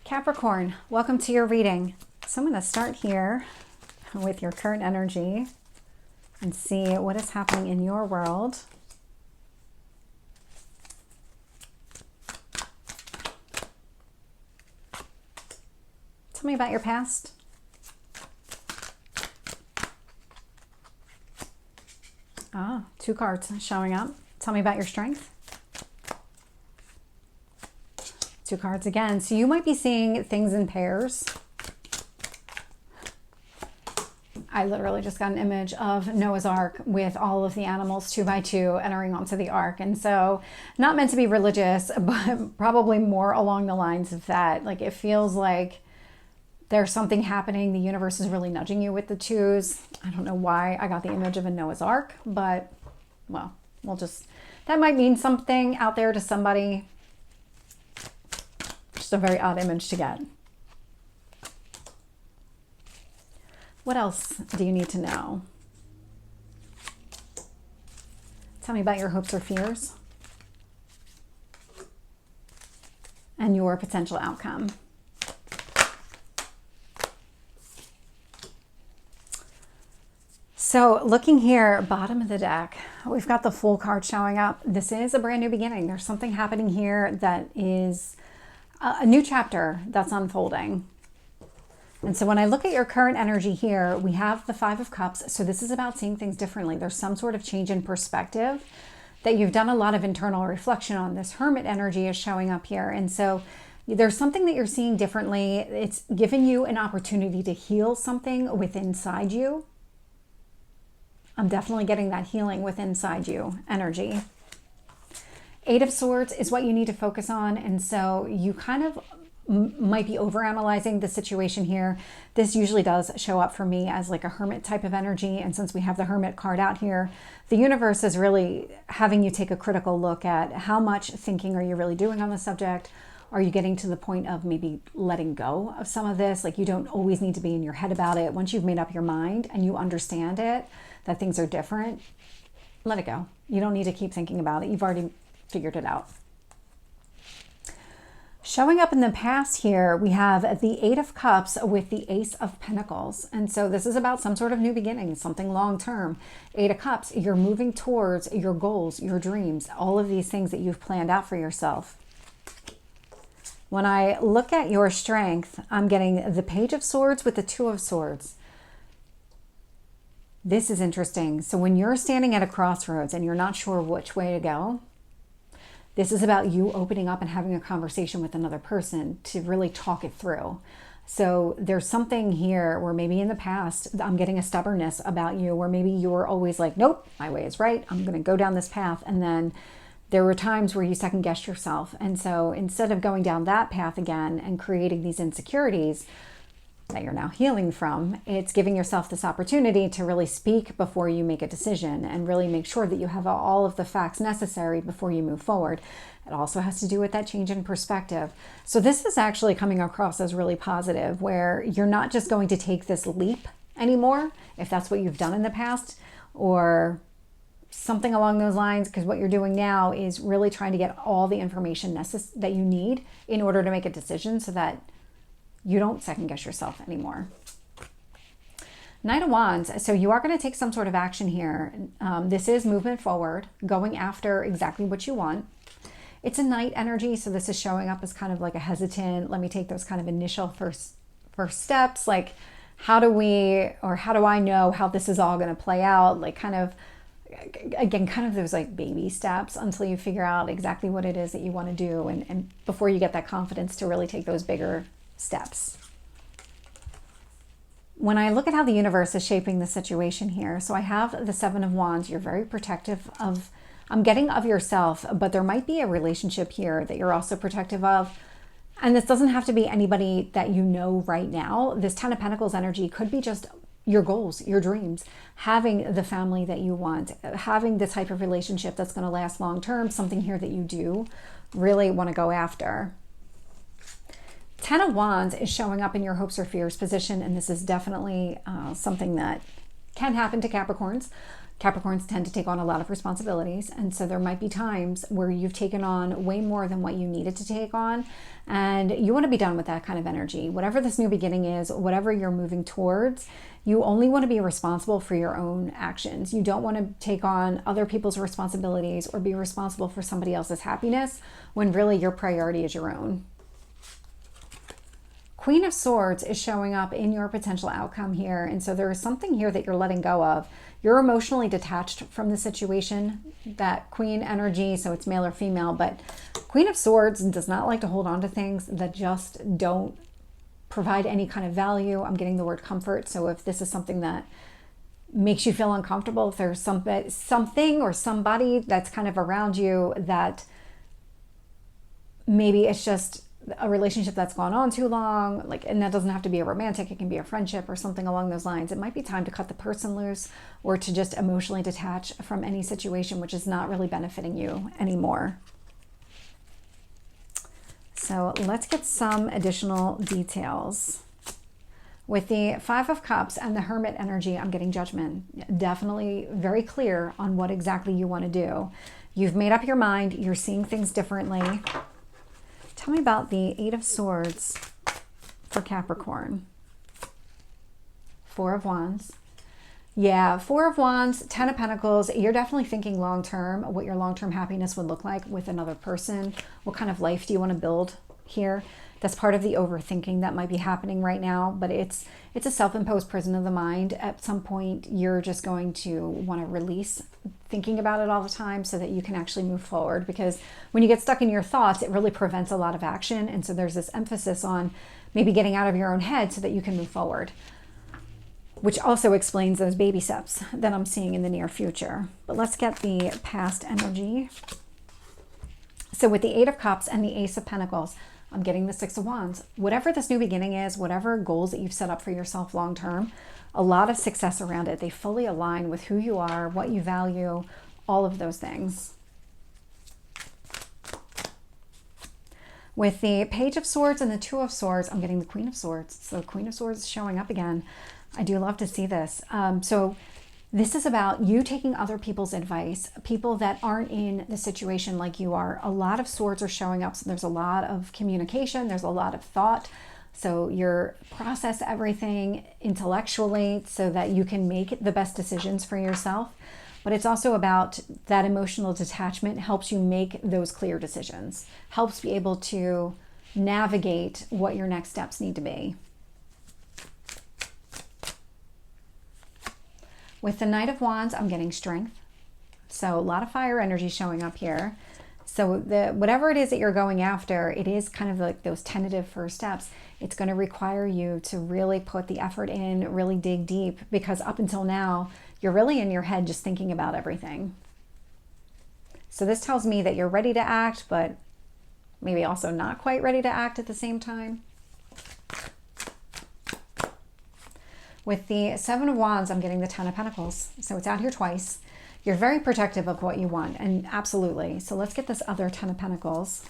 Capricorn, welcome to your reading. So I'm going to start here with your current energy and see what is happening in your world. Tell me about your past. Ah, 2 cards showing up. Tell me about your strength. 2 cards again. So you might be seeing things in pairs. I literally just got an image of Noah's Ark with all of the animals 2 by 2 entering onto the ark. And so not meant to be religious, but probably more along the lines of that. Like it feels like there's something happening. The universe is really nudging you with the 2s. I don't know why I got the image of a Noah's Ark, but well, that might mean something out there to somebody. Just a very odd image to get. What else do you need to know? Tell me about your hopes or fears and your potential outcome. So looking here, bottom of the deck, we've got the Fool card showing up. This is a brand new beginning. There's something happening here that is a new chapter that's unfolding. And so when I look at your current energy here, we have the 5 of Cups. So this is about seeing things differently. There's some sort of change in perspective that you've done a lot of internal reflection on. This Hermit energy is showing up here. And so there's something that you're seeing differently. It's given you an opportunity to heal something within inside you. I'm definitely getting that healing within inside you energy. 8 of Swords is what you need to focus on. And so you kind of might be overanalyzing the situation here. This usually does show up for me as like a hermit type of energy. And since we have the Hermit card out here, the universe is really having you take a critical look at how much thinking are you really doing on the subject. Are you getting to the point of maybe letting go of some of this? Like you don't always need to be in your head about it. Once you've made up your mind and you understand it, that things are different, let it go. You don't need to keep thinking about it. You've already figured it out. Showing up in the past here, we have the 8 of Cups with the Ace of Pentacles. And so this is about some sort of new beginning, something long-term. 8 of Cups, you're moving towards your goals, your dreams, all of these things that you've planned out for yourself. When I look at your strength, I'm getting the Page of Swords with the 2 of Swords. This is interesting. So when you're standing at a crossroads and you're not sure which way to go, this is about you opening up and having a conversation with another person to really talk it through. So there's something here where maybe in the past, I'm getting a stubbornness about you, where maybe you were always like, nope, my way is right. I'm going to go down this path. And then there were times where you second guessed yourself. And so instead of going down that path again and creating these insecurities that you're now healing from, it's giving yourself this opportunity to really speak before you make a decision and really make sure that you have all of the facts necessary before you move forward. It also has to do with that change in perspective. So this is actually coming across as really positive, where you're not just going to take this leap anymore, if that's what you've done in the past, or something along those lines, because what you're doing now is really trying to get all the information that you need in order to make a decision so that you don't second guess yourself anymore. Knight of Wands. So you are going to take some sort of action here. This is movement forward, going after exactly what you want. It's a Knight energy. So this is showing up as kind of like a hesitant, let me take those kind of initial first steps. Like how do I know how this is all going to play out? Like kind of, again, kind of those like baby steps until you figure out exactly what it is that you want to do. And before you get that confidence to really take those bigger steps. When I look at how the universe is shaping the situation here, so I have the 7 of Wands. You're very protective of, I'm getting of yourself, but there might be a relationship here that you're also protective of. And this doesn't have to be anybody that you know right now. This 10 of Pentacles energy could be just your goals, your dreams, having the family that you want, having the type of relationship that's going to last long term, something here that you do really want to go after. 10 of Wands is showing up in your hopes or fears position, and this is definitely something that can happen to Capricorns. Capricorns tend to take on a lot of responsibilities, and so there might be times where you've taken on way more than what you needed to take on, and you want to be done with that kind of energy. Whatever this new beginning is, whatever you're moving towards, you only want to be responsible for your own actions. You don't want to take on other people's responsibilities or be responsible for somebody else's happiness when really your priority is your own. Queen of Swords is showing up in your potential outcome here, and so there is something here that you're letting go of. You're emotionally detached from the situation, that Queen energy, so it's male or female, but Queen of Swords does not like to hold on to things that just don't provide any kind of value. I'm getting the word comfort, so if this is something that makes you feel uncomfortable, if there's something or somebody that's kind of around you that maybe it's just a relationship that's gone on too long, like, and that doesn't have to be a romantic, it can be a friendship or something along those lines. It might be time to cut the person loose or to just emotionally detach from any situation which is not really benefiting you anymore. So let's get some additional details. With the Five of Cups and the Hermit energy, I'm getting Judgment. Definitely very clear on what exactly you want to do. You've made up your mind, you're seeing things differently. Tell me about the Eight of Swords for Capricorn. Four of Wands. Yeah, Four of Wands, Ten of Pentacles. You're definitely thinking long-term, what your long-term happiness would look like with another person. What kind of life do you want to build here? That's part of the overthinking that might be happening right now, but it's a self-imposed prison of the mind. At some point, you're just going to want to release thinking about it all the time so that you can actually move forward, because when you get stuck in your thoughts, it really prevents a lot of action. And so there's this emphasis on maybe getting out of your own head so that you can move forward, which also explains those baby steps that I'm seeing in the near future. But let's get the past energy. So with the Eight of Cups and the Ace of Pentacles, I'm getting the Six of Wands. Whatever this new beginning is, whatever goals that you've set up for yourself long-term, a lot of success around it. They fully align with who you are, what you value, all of those things. With the Page of Swords and the Two of Swords, I'm getting the Queen of Swords. So Queen of Swords is showing up again. I do love to see this. So this is about you taking other people's advice, people that aren't in the situation like you are. A lot of swords are showing up. So there's a lot of communication. There's a lot of thought. So you're process everything intellectually so that you can make the best decisions for yourself. But it's also about that emotional detachment helps you make those clear decisions, helps be able to navigate what your next steps need to be. With the Knight of Wands, I'm getting strength. So a lot of fire energy showing up here. So whatever it is that you're going after, it is kind of like those tentative first steps. It's going to require you to really put the effort in, really dig deep, because up until now, you're really in your head just thinking about everything. So this tells me that you're ready to act, but maybe also not quite ready to act at the same time. With the Seven of Wands, I'm getting the Ten of Pentacles. So it's out here twice. You're very protective of what you want, and absolutely. So let's get this other Ten of Pentacles.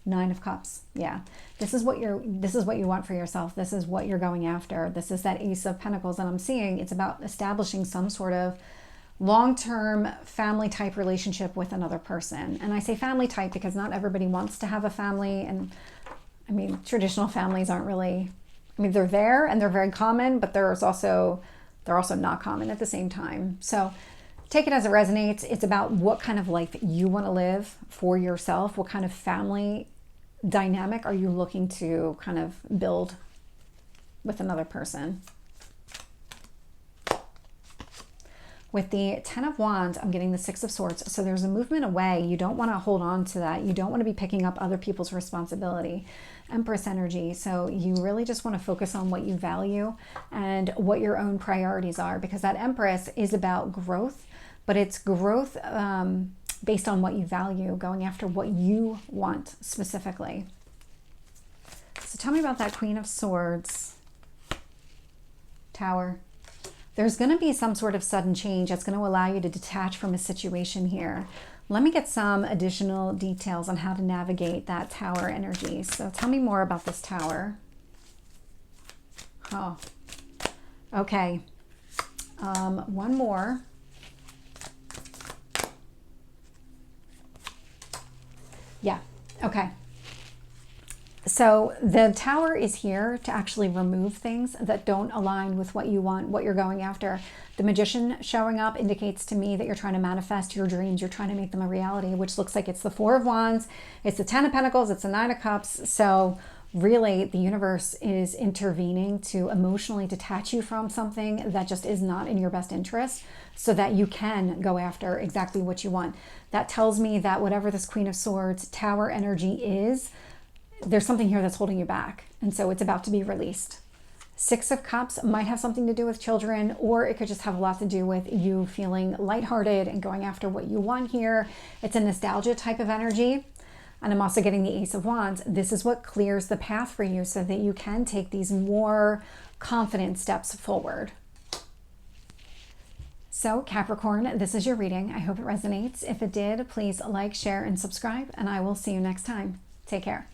Nine of Cups. Yeah. This is what you want for yourself. This is what you're going after. This is that Ace of Pentacles that I'm seeing. It's about establishing some sort of long-term family type relationship with another person. And I say family type because not everybody wants to have a family, and I mean, traditional families aren't really, I mean, they're there and they're very common, but they're also not common at the same time. So take it as it resonates. It's about what kind of life you want to live for yourself. What kind of family dynamic are you looking to kind of build with another person? With the Ten of Wands, I'm getting the Six of Swords. So there's a movement away. You don't want to hold on to that. You don't want to be picking up other people's responsibility. Empress energy. So you really just want to focus on what you value and what your own priorities are, because that Empress is about growth, but it's growth based on what you value, going after what you want specifically. So tell me about that Queen of Swords. Tower. There's going to be some sort of sudden change that's going to allow you to detach from a situation here. Let me get some additional details on how to navigate that Tower energy. So tell me more about this Tower. Oh, okay. One more. Yeah, okay. So the Tower is here to actually remove things that don't align with what you want, what you're going after. The Magician showing up indicates to me that you're trying to manifest your dreams. You're trying to make them a reality, which looks like it's the Four of Wands, it's the Ten of Pentacles, it's the Nine of Cups. So really the universe is intervening to emotionally detach you from something that just is not in your best interest so that you can go after exactly what you want. That tells me that whatever this Queen of Swords Tower energy is, there's something here that's holding you back. And so it's about to be released. Six of Cups might have something to do with children, or it could just have a lot to do with you feeling lighthearted and going after what you want here. It's a nostalgia type of energy. And I'm also getting the Ace of Wands. This is what clears the path for you so that you can take these more confident steps forward. So Capricorn, this is your reading. I hope it resonates. If it did, please like, share, and subscribe, and I will see you next time. Take care.